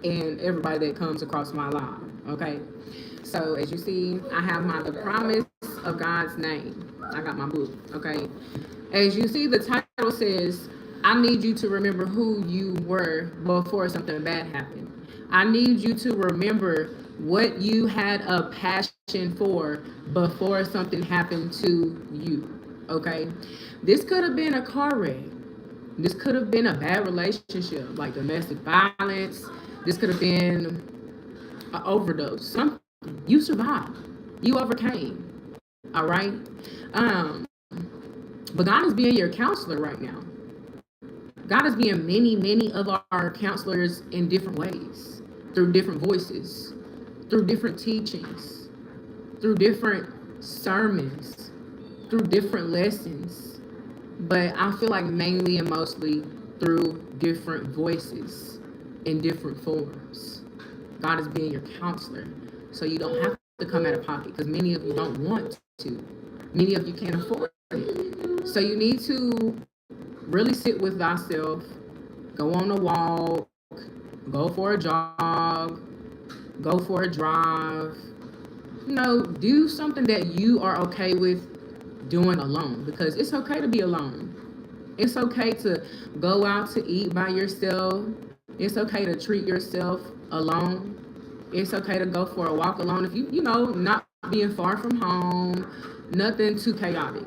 and everybody that comes across my life. Okay. So as you see, I have the promise of God's name. I got my book. Okay. As you see, the title says, I need you to remember who you were before something bad happened. I need you to remember what you had a passion for before something happened to you. Okay. This could have been a car wreck. This could have been a bad relationship, like domestic violence. This could have been an overdose. Something. You survived. You overcame. All right. Um, but God is being your counselor right now. God is being many of our counselors in different ways, through different voices, through different teachings, through different sermons, through different lessons. But I feel like mainly and mostly through different voices in different forms. God is being your counselor. So you don't have to come out of pocket because many of you don't want to. Many of you can't afford it. So you need to really sit with thyself, go on a walk, go for a jog, go for a drive. Do something that you are okay with doing alone because it's okay to be alone. It's okay to go out to eat by yourself. It's okay to treat yourself alone. It's okay to go for a walk alone if not being far from home, nothing too chaotic.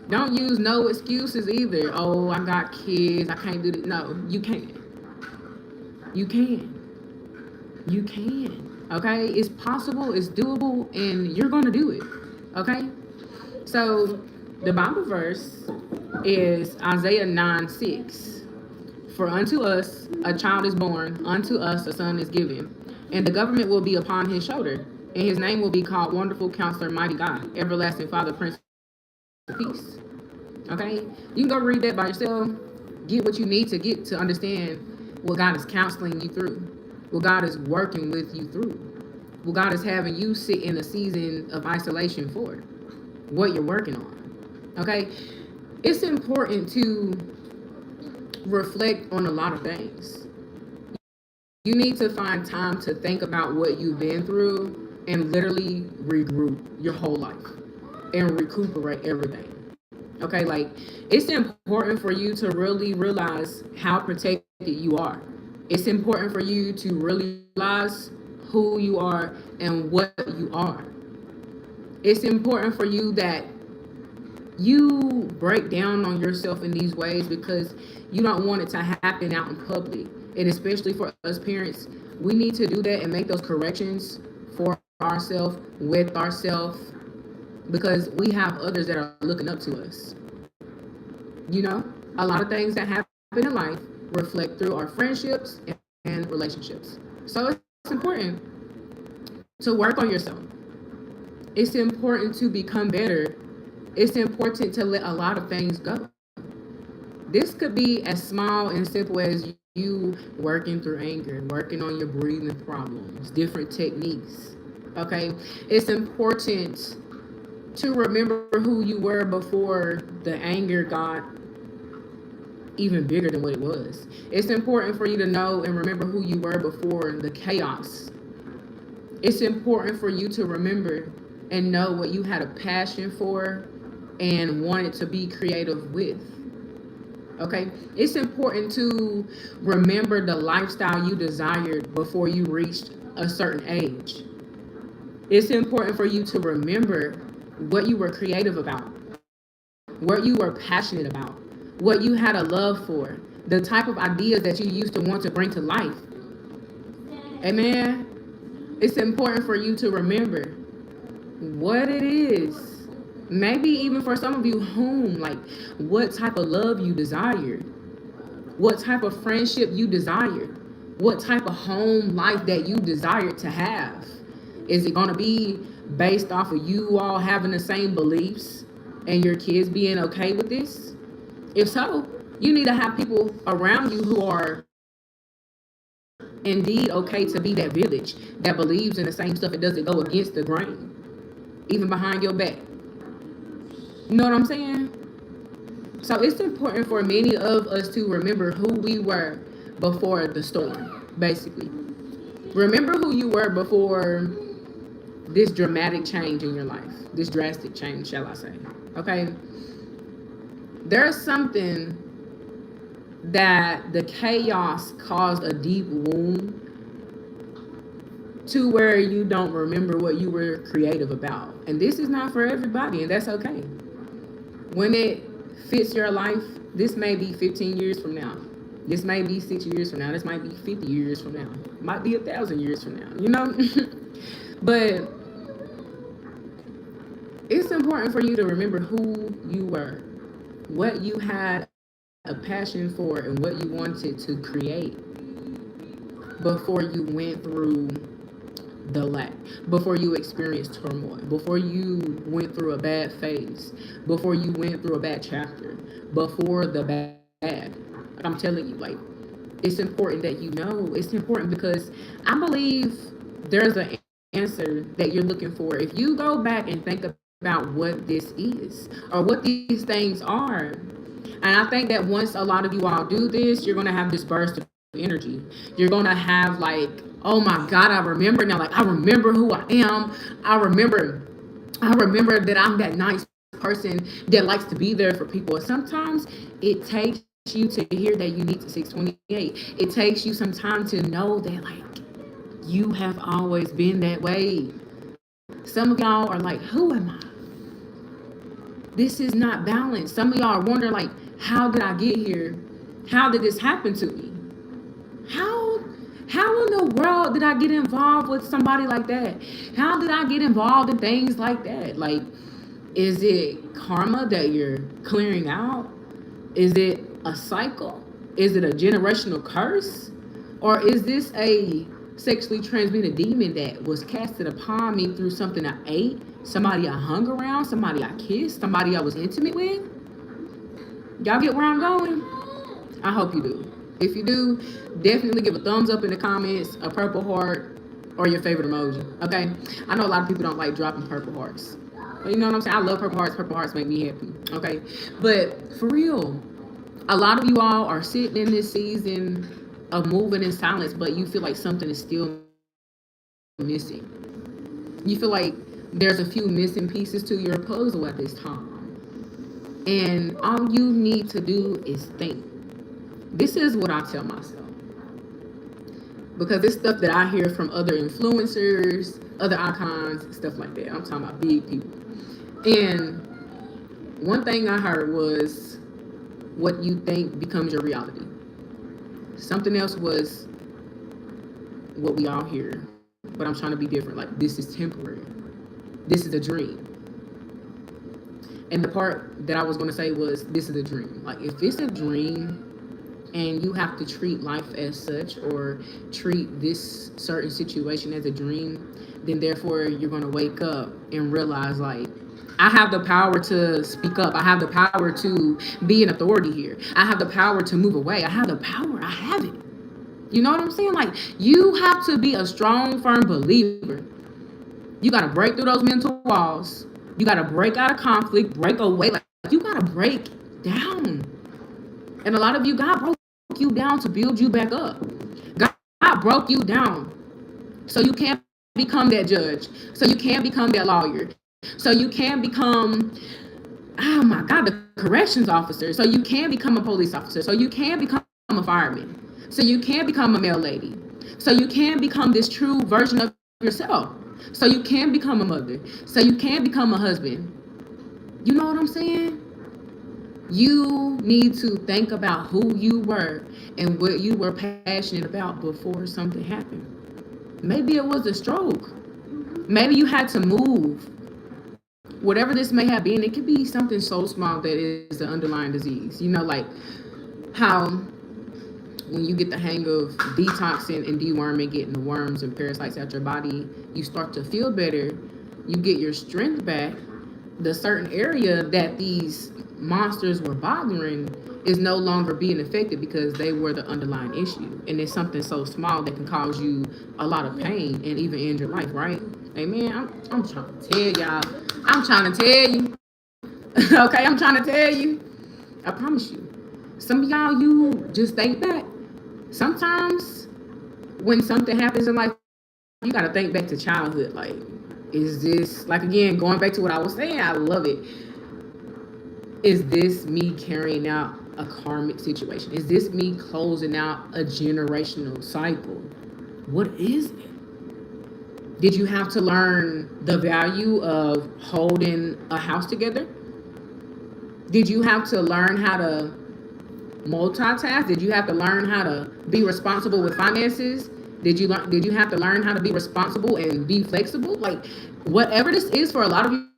Don't use no excuses either. Oh, I got kids, I can't do this. No, you can. You can. You can. Okay? It's possible, it's doable, and you're gonna do it. Okay? So the Bible verse is Isaiah 9:6. For unto us a child is born, unto us a son is given, and the government will be upon his shoulder, and his name will be called Wonderful Counselor, Mighty God, Everlasting Father, Prince of Peace. Okay? You can go read that by yourself, get what you need to get to understand what God is counseling you through, what God is working with you through, what God is having you sit in a season of isolation for, what you're working on. Okay? It's important to reflect on a lot of things. You need to find time to think about what you've been through and literally regroup your whole life and recuperate everything. Okay, like it's important for you to really realize how protected you are. It's important for you to really realize who you are and what you are. It's important for you that you break down on yourself in these ways because you don't want it to happen out in public. And especially for us parents, we need to do that and make those corrections for ourselves, with ourselves, because we have others that are looking up to us. A lot of things that happen in life reflect through our friendships and relationships. So it's important to work on yourself. It's important to become better. It's important to let a lot of things go. This could be as small and simple as you working through anger, working on your breathing problems, different techniques. Okay? It's important to remember who you were before the anger got even bigger than what it was. It's important for you to know and remember who you were before the chaos. It's important for you to remember and know what you had a passion for and wanted to be creative with. Okay? It's important to remember the lifestyle you desired before you reached a certain age. It's important for you to remember what you were creative about, what you were passionate about, what you had a love for, the type of ideas that you used to want to bring to life. Amen. It's important for you to remember what it is. Maybe even for some of you, whom, like what type of love you desire, what type of friendship you desire, what type of home life that you desire to have. Is it going to be based off of you all having the same beliefs and your kids being okay with this? If so, you need to have people around you who are indeed okay to be that village that believes in the same stuff and doesn't go against the grain, even behind your back. You know what I'm saying? So it's important for many of us to remember who we were before the storm. basically. Remember who you were before this dramatic change in your life, this drastic change, shall I say. Okay? There's something that the chaos caused a deep wound to where you don't remember what you were creative about. And this is not for everybody, and that's okay. When it fits your life, this may be 15 years from now. This may be 6 years from now. This might be 50 years from now. It might be 1,000 years from now, you know? But it's important for you to remember who you were, what you had a passion for, and what you wanted to create before you went through the lack, before you experienced turmoil, before you went through a bad phase, before you went through a bad chapter, before the bad. I'm telling you, like, it's important that you know. It's important because I believe there's an answer that you're looking for. If you go back and think about what this is or what these things are, and I think that once a lot of you all do this, you're going to have this burst of energy. You're going to have like, oh my God, I remember now. Like, I remember who I am. I remember that I'm that nice person that likes to be there for people. And sometimes it takes you to hear that you need to 628. It takes you some time to know that, like, you have always been that way. Some of y'all are like, who am I? This is not balanced. Some of y'all are wondering, like, how did I get here? How did this happen to me? How in the world did I get involved with somebody like that? How did I get involved in things like that? Like, is it karma that you're clearing out? Is it a cycle? Is it a generational curse? Or is this a sexually transmitted demon that was casted upon me through something I ate, somebody I hung around, somebody I kissed, somebody I was intimate with? Y'all get where I'm going? I hope you do. If you do, definitely give a thumbs up in the comments, a purple heart, or your favorite emoji, okay? I know a lot of people don't like dropping purple hearts. But you know what I'm saying? I love purple hearts. Purple hearts make me happy, okay? But for real, a lot of you all are sitting in this season of moving in silence, but you feel like something is still missing. You feel like there's a few missing pieces to your puzzle at this time. And all you need to do is think. This is what I tell myself. Because it's stuff that I hear from other influencers, other icons, stuff like that. I'm talking about big people. And one thing I heard was, what you think becomes your reality. Something else was what we all hear. But I'm trying to be different. Like, this is temporary. This is a dream. And the part that I was going to say was, this is a dream. Like, if it's a dream and you have to treat life as such, or treat this certain situation as a dream, then therefore you're going to wake up and realize, like, I have the power to speak up. I have the power to be an authority here. I have the power to move away. I have the power. I have it. You know what I'm saying? Like, you have to be a strong, firm believer. You got to break through those mental walls. You got to break out of conflict, break away. Like, you got to break down. And a lot of you, God broke you down to build you back up. God broke you down so you can't become that judge. So you can't become that lawyer. So you can become, oh my God, the corrections officer. So you can become a police officer. So you can become a fireman. So you can become a mail lady. So you can become this true version of yourself. So you can become a mother. So you can become a husband. You know what I'm saying? You need to think about who you were and what you were passionate about before something happened. Maybe it was a stroke. Maybe you had to move. Whatever this may have been, it could be something so small that is the underlying disease. You know, like how when you get the hang of detoxing and deworming, getting the worms and parasites out your body, you start to feel better. You get your strength back. The certain area that these monsters were bothering is no longer being affected because they were the underlying issue. And it's something so small that can cause you a lot of pain and even end your life, right? Amen. I'm trying to tell y'all. I'm trying to tell you. Okay, I'm trying to tell you. I promise you. Some of y'all, you just think back. Sometimes when something happens in life, you got to think back to childhood. Like, is this, like, again, going back to what I was saying, I love it. Is this me carrying out a karmic situation? Is this me closing out a generational cycle? What is it? Did you have to learn the value of holding a house together? Did you have to learn how to multitask? Did you have to learn how to be responsible with finances? Did you have to learn how to be responsible and be flexible? Like, whatever this is for a lot of you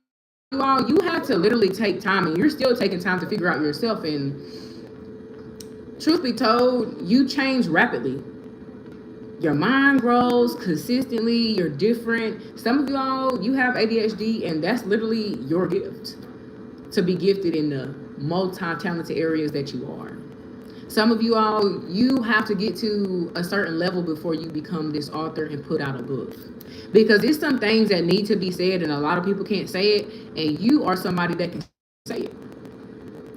all, you had to literally take time, and you're still taking time to figure out yourself. And truth be told, you change rapidly. Your mind grows consistently. You're different. Some of y'all, you have ADHD, and that's literally your gift, to be gifted in the multi-talented areas that you are. Some of you all, you have to get to a certain level before you become this author and put out a book. Because there's some things that need to be said, and a lot of people can't say it, and you are somebody that can say it.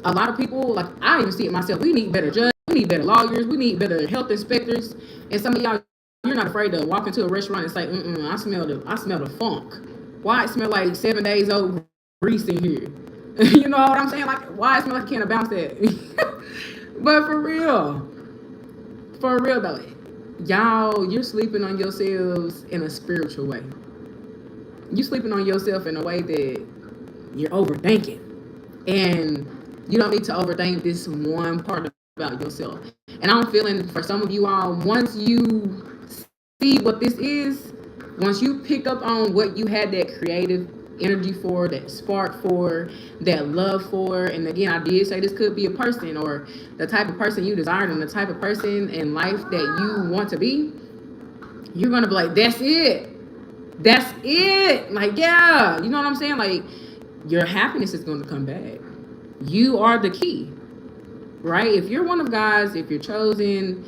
A lot of people, like, I even see it myself, we need better judges, we need better lawyers, we need better health inspectors, and some of y'all, you're not afraid to walk into a restaurant and say, I smell the funk. Why it smell like 7 days old grease in here? You know what I'm saying? Like, why it smell like a can of bounce that? But for real though, y'all, you're sleeping on yourselves in a spiritual way. You're sleeping on yourself in a way that you're overthinking. And you don't need to overthink this one part about yourself. And I'm feeling for some of you all, once you see what this is, once you pick up on what you had that creative energy for, that spark for, that love for, and again, I did say this could be a person or the type of person you desire and the type of person in life that you want to be, you're gonna be like, that's it. Like, yeah, you know what I'm saying? Like, your happiness is gonna come back. You are the key, right? If you're one of God's, if you're chosen,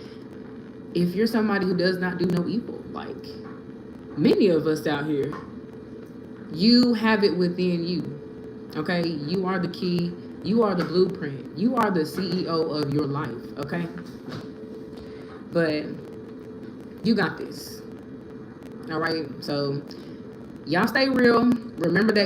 if you're somebody who does not do no evil, like many of us out here, you have it within you, okay? You are the key. You are the blueprint. You are the CEO of your life, okay? But you got this, all right? So y'all stay real. Remember that